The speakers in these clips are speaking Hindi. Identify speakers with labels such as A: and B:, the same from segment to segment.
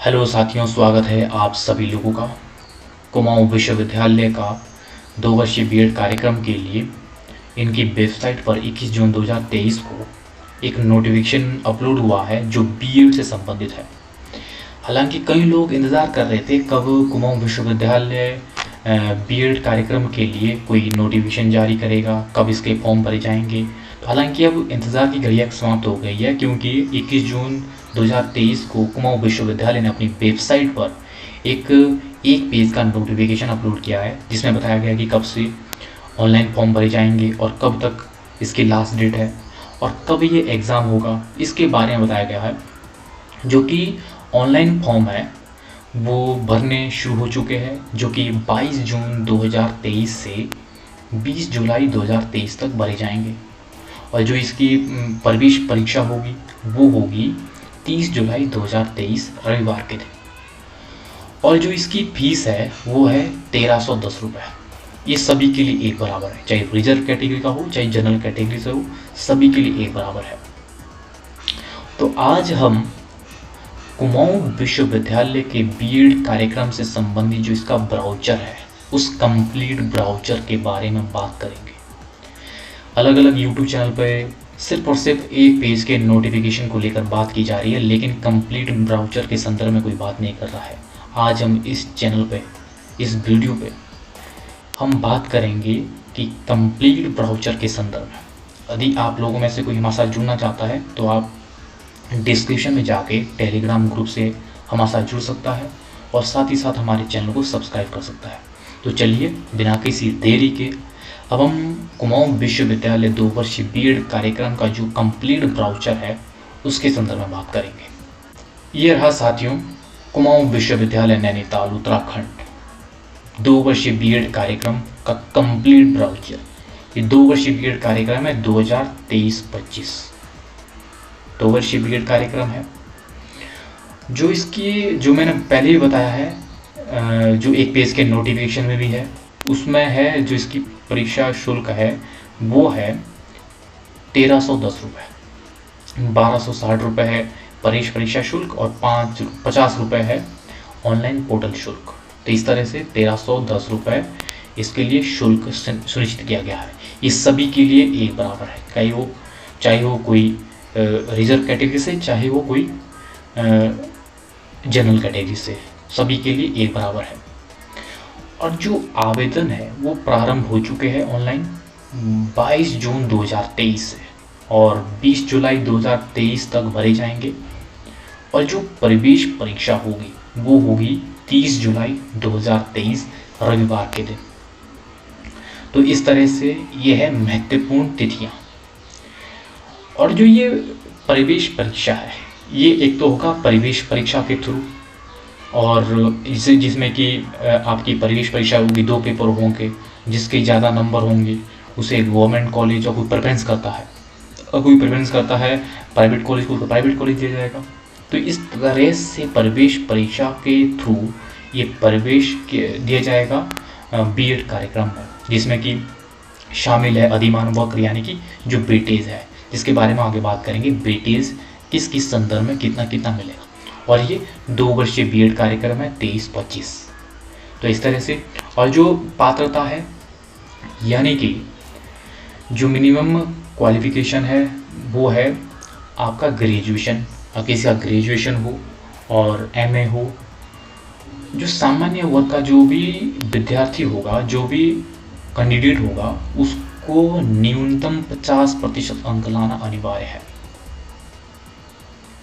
A: हेलो साथियों, स्वागत है आप सभी लोगों का कुमाऊं विश्वविद्यालय का 2 वर्षीय बीएड कार्यक्रम के लिए इनकी वेबसाइट पर 21 जून 2023 को एक नोटिफिकेशन अपलोड हुआ है जो बीएड से संबंधित है। हालांकि कई लोग इंतज़ार कर रहे थे कब कुमाऊं विश्वविद्यालय बीएड कार्यक्रम के लिए कोई नोटिफिकेशन जारी करेगा, कब इसके फॉर्म भरे जाएंगे। तो हालांकि अब इंतज़ार की घड़ियाँ समाप्त हो गई है, क्योंकि 21 जून 2023 को कुमाऊं विश्वविद्यालय ने अपनी वेबसाइट पर एक पेज का नोटिफिकेशन अपलोड किया है, जिसमें बताया गया कि कब से ऑनलाइन फॉर्म भरे जाएंगे और कब तक इसकी लास्ट डेट है और कब ये एग्ज़ाम होगा, इसके बारे में बताया गया है। जो कि ऑनलाइन फॉर्म है वो भरने शुरू हो चुके हैं, जो कि 22 जून 2023 से 20 जुलाई 2023 तक भरे जाएंगे। और जो इसकी प्रवेश परीक्षा होगी वो होगी 30 जुलाई 2023 रविवार के दिन। और जो इसकी फीस है वो है 1310 रुपये। ये सभी के लिए एक बराबर है, चाहे रिजर्व कैटेगरी का हो चाहे जनरल कैटेगरी से हो, सभी के लिए एक बराबर है। तो आज हम कुमाऊं विश्वविद्यालय के बीएड कार्यक्रम से संबंधित जो इसका ब्राउचर है उस कंप्लीट ब्राउचर के बारे में बात करेंगे। अलग अलग यूट्यूब चैनल पर सिर्फ और सिर्फ एक पेज के नोटिफिकेशन को लेकर बात की जा रही है, लेकिन कंप्लीट ब्राउचर के संदर्भ में कोई बात नहीं कर रहा है। आज हम इस चैनल पे, इस वीडियो पे हम बात करेंगे कि कंप्लीट ब्राउचर के संदर्भ में। यदि आप लोगों में से कोई हमारे साथ जुड़ना चाहता है तो आप डिस्क्रिप्शन में जाके टेलीग्राम ग्रुप से हमारे साथ जुड़ सकता है और साथ ही साथ हमारे चैनल को सब्सक्राइब कर सकता है। तो चलिए बिना किसी देरी के अब हम कुमाऊं विश्वविद्यालय 2 वर्षीय बीएड कार्यक्रम का जो कंप्लीट ब्राउचर है उसके संदर्भ में बात करेंगे। ये रहा साथियों कुमाऊं विश्वविद्यालय नैनीताल उत्तराखंड 2 वर्षीय बीएड कार्यक्रम का कंप्लीट ब्राउचर। ये 2 वर्षीय बीएड कार्यक्रम है 2023-25 2 वर्षीय बीएड कार्यक्रम है। जो इसकी जो मैंने पहले ही बताया है, जो एक पेज के नोटिफिकेशन में भी है, उसमें है जो इसकी परीक्षा शुल्क है वो है 1310 रुपये। 1260 रुपये है प्रवेश परीक्षा शुल्क और 50 रुपये है ऑनलाइन पोर्टल शुल्क। तो इस तरह से 1310 रुपये इसके लिए शुल्क सुनिश्चित किया गया है। ये सभी के लिए एक बराबर है, चाहे वो कोई रिजर्व कैटेगरी से, चाहे वो कोई जनरल कैटेगरी से, सभी के लिए एक बराबर है। और जो आवेदन है वो प्रारंभ हो चुके हैं ऑनलाइन 22 जून 2023 से और 20 जुलाई 2023 तक भरे जाएंगे। और जो प्रवेश परीक्षा होगी वो होगी 30 जुलाई 2023 रविवार के दिन। तो इस तरह से ये है महत्वपूर्ण तिथियां। और जो ये प्रवेश परीक्षा है ये एक तो होगा प्रवेश परीक्षा के थ्रू, और जिसमें कि आपकी प्रवेश परीक्षा होगी 2 पेपर होंगे, जिसके ज़्यादा नंबर होंगे उसे गवर्नमेंट कॉलेज और कोई प्रेफरेंस करता है, और कोई प्रेफरेंस करता है प्राइवेट कॉलेज को तो प्राइवेट कॉलेज दिया जाएगा। तो इस तरह से प्रवेश परीक्षा के थ्रू ये प्रवेश दिया जाएगा बीएड कार्यक्रम में, जिसमें कि शामिल है अधिमान वक्र यानी कि जो वेटेज है, जिसके बारे में आगे बात करेंगे। वेटेज किस किस संदर्भ में कितना कितना मिलेगा। और ये 2 वर्षीय बीएड कार्यक्रम है 23-25। तो इस तरह से, और जो पात्रता है यानी कि जो मिनिमम क्वालिफिकेशन है वो है आपका ग्रेजुएशन, किसी का ग्रेजुएशन हो और एमए हो। जो सामान्य वर्ग का जो भी विद्यार्थी होगा, जो भी कैंडिडेट होगा, उसको न्यूनतम 50% अंक लाना अनिवार्य है।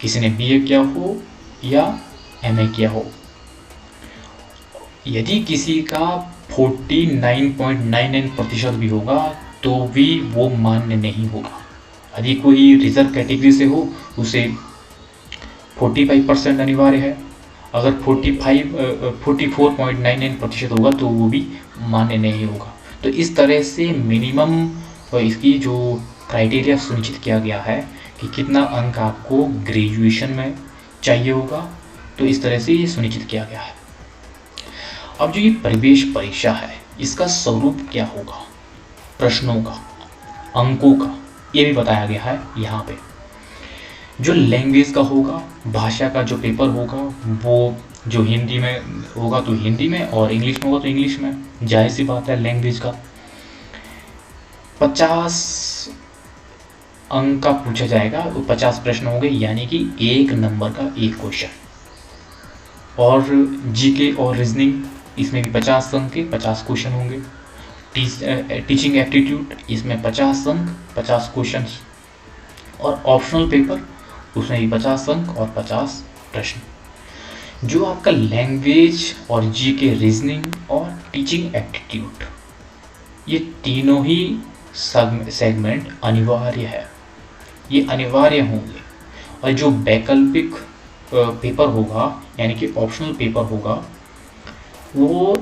A: किसी ने बीए किया हो या एमए किया हो। यदि किसी का 49.99% भी होगा तो भी वो मान्य नहीं होगा। यदि कोई रिजर्व कैटेगरी से हो उसे 45% अनिवार्य है। अगर 44.99% होगा तो वो भी मान्य नहीं होगा। तो इस तरह से मिनिमम इसकी जो क्राइटेरिया सुनिश्चित किया गया है कि कितना अंक आपको ग्रेजुएशन में चाहिए होगा, तो इस तरह से ये सुनिश्चित किया गया है। अब जो ये प्रवेश परीक्षा है इसका स्वरूप क्या होगा, प्रश्नों का, अंकों का, ये भी बताया गया है यहाँ पे। जो लैंग्वेज का होगा, भाषा का जो पेपर होगा वो जो हिंदी में होगा तो हिंदी में, और इंग्लिश में होगा तो इंग्लिश में, जाहिर सी बात है लैंग्वेज का 50 अंक का पूछा जाएगा, 50 प्रश्न होंगे, यानी कि 1 नंबर का एक क्वेश्चन। और जीके और रीजनिंग इसमें भी 50 अंक के 50 क्वेश्चन होंगे। टीचिंग एप्टीट्यूड इसमें 50 अंक 50 क्वेश्चन, और ऑप्शनल पेपर उसमें भी 50 अंक और 50 प्रश्न। जो आपका लैंग्वेज और जीके, रीजनिंग और टीचिंग एप्टीट्यूड, ये तीनों ही सेगमेंट अनिवार्य है, ये अनिवार्य होंगे। और जो वैकल्पिक पेपर होगा यानी कि ऑप्शनल पेपर होगा, वो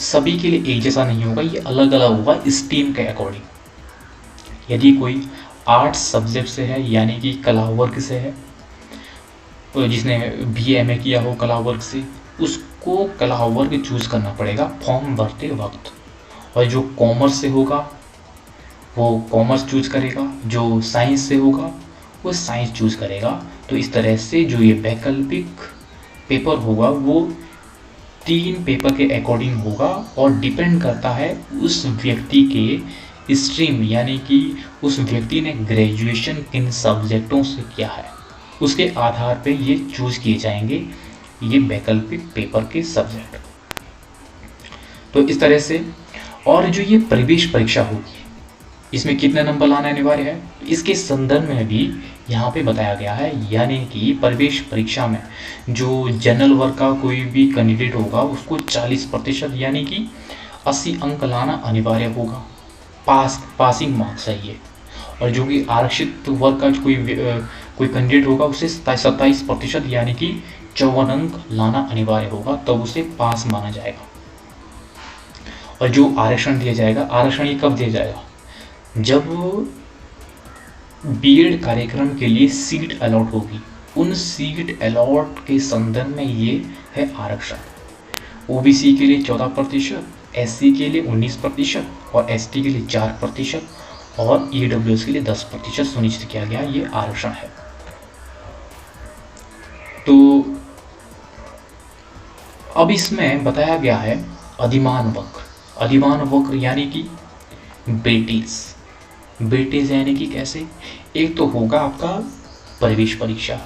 A: सभी के लिए एक जैसा नहीं होगा, ये अलग अलग होगा स्ट्रीम के अकॉर्डिंग। यदि कोई आर्ट्स सब्जेक्ट से है यानी कि कला वर्ग से है, तो जिसने BA MA किया हो कला वर्ग से, उसको कला वर्ग चूज करना पड़ेगा फॉर्म भरते वक्त। और जो कॉमर्स से होगा वो कॉमर्स चूज करेगा, जो साइंस से होगा वो साइंस चूज करेगा। तो इस तरह से जो ये वैकल्पिक पेपर होगा वो 3 पेपर के अकॉर्डिंग होगा, और डिपेंड करता है उस व्यक्ति के स्ट्रीम, यानी कि उस व्यक्ति ने ग्रेजुएशन किन सब्जेक्टों से किया है, उसके आधार पे ये चूज किए जाएंगे ये वैकल्पिक पेपर के सब्जेक्ट। तो इस तरह से, और जो ये प्रवेश परीक्षा होगी इसमें कितने नंबर लाना अनिवार्य है, इसके संदर्भ में भी यहाँ पे बताया गया है। यानी कि प्रवेश परीक्षा में जो जनरल वर्ग का कोई भी कैंडिडेट होगा उसको 40% यानी कि 80 अंक लाना अनिवार्य होगा, पासिंग मार्क्स है ये। और जो कि आरक्षित वर्ग का कोई कैंडिडेट होगा उसे 27% यानी कि 54 अंक लाना अनिवार्य होगा, तब उसे पास माना जाएगा। और जो आरक्षण दिया जाएगा, आरक्षण ये कब दिया जाएगा, जब बीएड कार्यक्रम के लिए सीट अलॉट होगी, उन सीट अलॉट के संदर्भ में ये है आरक्षण। ओबीसी के लिए 14%, एससी के लिए 19% और एसटी के लिए 4% और ईडब्ल्यूएस के लिए 10% सुनिश्चित किया गया, ये आरक्षण है। तो अब इसमें बताया गया है अधिमान वक्र। अधिमान वक्र यानी कि बेटेज यानी कि कैसे, एक तो होगा आपका प्रवेश परीक्षा,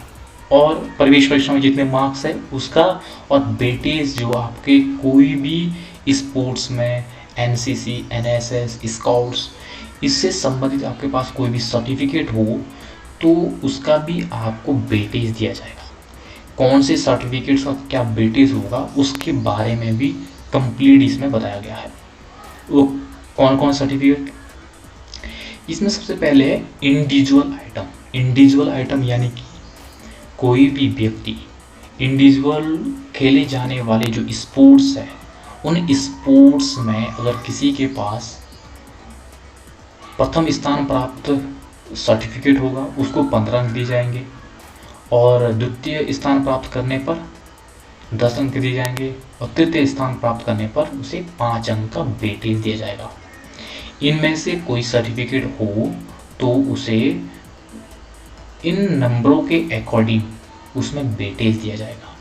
A: और प्रवेश परीक्षा में जितने मार्क्स है उसका, और बेटेज जो आपके कोई भी स्पोर्ट्स में एनसीसी, एनएसएस, स्काउट्स, इससे संबंधित आपके पास कोई भी सर्टिफिकेट हो तो उसका भी आपको बेटेज दिया जाएगा। कौन से सर्टिफिकेट्स का क्या बेटेज होगा उसके बारे में भी कंप्लीट इसमें बताया गया है। वो कौन कौन सर्टिफिकेट, इसमें सबसे पहले है इंडिविजुअल आइटम। इंडिविजुअल आइटम यानी कि कोई भी व्यक्ति इंडिविजुअल खेले जाने वाले जो स्पोर्ट्स है, उन स्पोर्ट्स में अगर किसी के पास प्रथम स्थान प्राप्त सर्टिफिकेट होगा उसको 15 अंक दिए जाएंगे, और द्वितीय स्थान प्राप्त करने पर 10 अंक दिए जाएंगे, और तृतीय स्थान प्राप्त करने पर उसे 5 अंक का वेटेज दिया जाएगा। इनमें से कोई सर्टिफिकेट हो तो उसे इन नंबरों के अकॉर्डिंग उसमें वेटेज दिया जाएगा।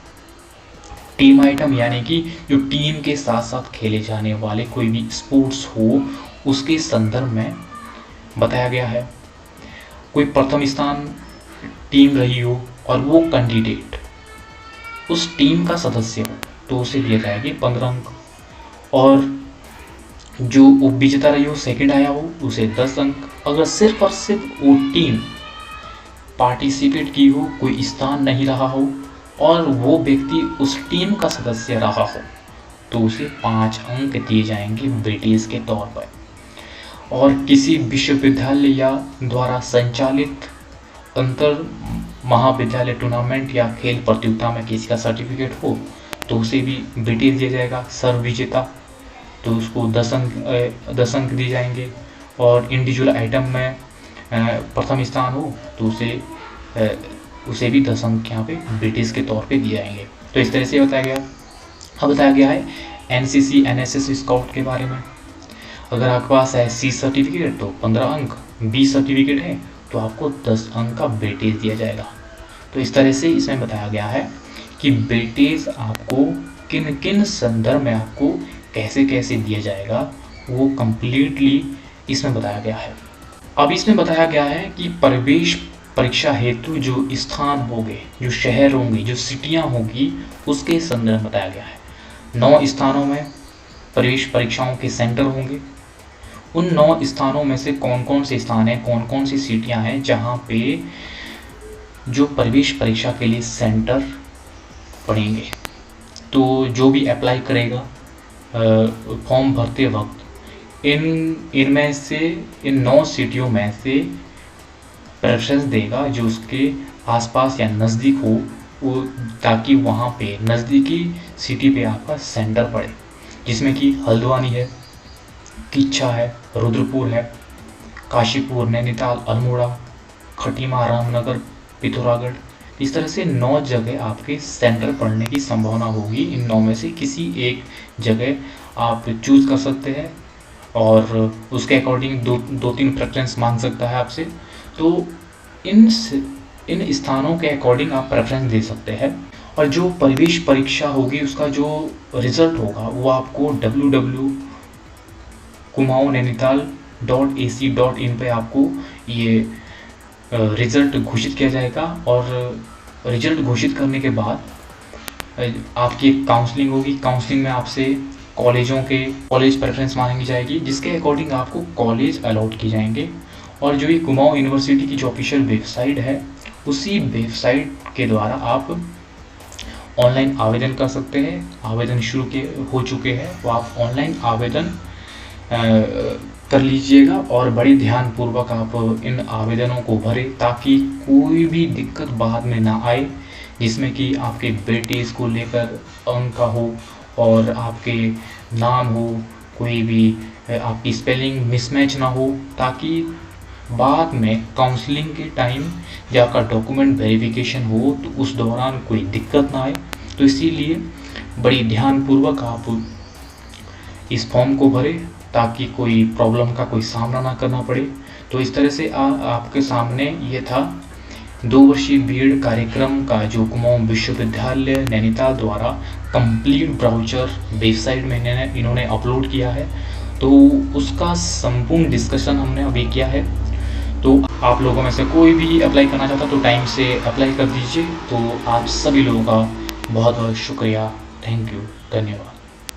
A: टीम आइटम यानी कि जो टीम के साथ साथ खेले जाने वाले कोई भी स्पोर्ट्स हो उसके संदर्भ में बताया गया है। कोई प्रथम स्थान टीम रही हो और वो कैंडिडेट उस टीम का सदस्य हो तो उसे दिए जाएंगे 15 अंक, और जो उपविजेता रही हो, सेकंड आया हो, उसे 10 अंक। अगर सिर्फ और सिर्फ वो टीम पार्टिसिपेट की हो, कोई स्थान नहीं रहा हो और वो व्यक्ति उस टीम का सदस्य रहा हो तो उसे 5 अंक दिए जाएंगे वेटेज के तौर पर। और किसी विश्वविद्यालय या द्वारा संचालित अंतर महाविद्यालय टूर्नामेंट या खेल प्रतियोगिता में किसी का सर्टिफिकेट हो तो उसे भी वेटेज दिया जाएगा। सर्व विजेता तो उसको 10 अंक दिए जाएंगे, और इंडिविजुअल आइटम में प्रथम स्थान हो तो उसे भी 10 अंक यहाँ पे वेटेज के तौर पे दिए जाएंगे। तो इस तरह से बताया गया। अब बताया गया है एनसीसी, एनएसएस, स्काउट के बारे में। अगर आपके पास है सी सर्टिफिकेट तो 15 अंक, बी सर्टिफिकेट है तो आपको 10 अंक का वेटेज दिया जाएगा। तो इस तरह से इसमें बताया गया है कि वेटेज आपको किन किन संदर्भ में आपको कैसे कैसे दिया जाएगा, वो कंप्लीटली इसमें बताया गया है। अब इसमें बताया गया है कि प्रवेश परीक्षा हेतु जो स्थान होंगे, जो शहर होंगे, जो सिटियां होंगी, उसके संदर्भ में बताया गया है। 9 स्थानों में प्रवेश परीक्षाओं के सेंटर होंगे। उन 9 स्थानों में से कौन कौन से स्थान हैं, कौन कौन सी सिटियां हैं जहां पे जो प्रवेश परीक्षा के लिए सेंटर पड़ेंगे। तो जो भी अप्लाई करेगा फॉर्म भरते वक्त इनमें से इन 9 सिटियों में से प्रेफरेंस देगा जो उसके आसपास या नज़दीक हो, वो ताकि वहाँ पे नज़दीकी सिटी पे आपका सेंटर पड़े, जिसमें कि हल्द्वानी है, किच्छा है, रुद्रपुर है, काशीपुर, नैनीताल, अल्मोड़ा, खटीमा, रामनगर, पिथौरागढ़। इस तरह से 9 जगह आपके सेंटर पड़ने की संभावना होगी। इन 9 में से किसी एक जगह आप चूज़ कर सकते हैं और उसके अकॉर्डिंग दो तीन प्रेफरेंस मांग सकता है आपसे। तो इन स्थानों के अकॉर्डिंग आप प्रेफरेंस दे सकते हैं। और जो प्रवेश परीक्षा होगी उसका जो रिज़ल्ट होगा वो आपको www.kumaon-nainital.ac.in पे आपको ये रिज़ल्ट घोषित किया जाएगा। और रिज़ल्ट घोषित करने के बाद आपकी एक काउंसलिंग होगी। काउंसलिंग में आपसे कॉलेज प्रेफरेंस मांगी जाएगी, जिसके अकॉर्डिंग आपको कॉलेज अलॉट किए जाएंगे। और जो ये कुमाऊं यूनिवर्सिटी की जो ऑफिशियल वेबसाइट है, उसी वेबसाइट के द्वारा आप ऑनलाइन आवेदन कर सकते हैं। आवेदन शुरू हो चुके हैं, वो आप ऑनलाइन आवेदन कर लीजिएगा और बड़े ध्यानपूर्वक आप इन आवेदनों को भरें ताकि कोई भी दिक्कत बाद में ना आए, जिसमें कि आपके वेटेज को लेकर अंक का हो और आपके नाम हो, कोई भी आपकी स्पेलिंग मिसमैच ना हो, ताकि बाद में काउंसलिंग के टाइम जब आपका डॉक्यूमेंट वेरिफिकेशन हो तो उस दौरान कोई दिक्कत ना आए। तो इसीलिए बड़ी ध्यानपूर्वक आप इस फॉर्म को भरें ताकि कोई प्रॉब्लम का कोई सामना ना करना पड़े। तो इस तरह से आपके सामने ये था 2 वर्षीय बीएड कार्यक्रम का जो कुमाऊं विश्वविद्यालय नैनीताल द्वारा कंप्लीट ब्राउचर वेबसाइट में इन्होंने अपलोड किया है। तो उसका संपूर्ण डिस्कशन हमने अभी किया है। तो आप लोगों में से कोई भी अप्लाई करना चाहता तो टाइम से अप्लाई कर दीजिए। तो आप सभी लोगों का बहुत बहुत शुक्रिया। थैंक यू, धन्यवाद।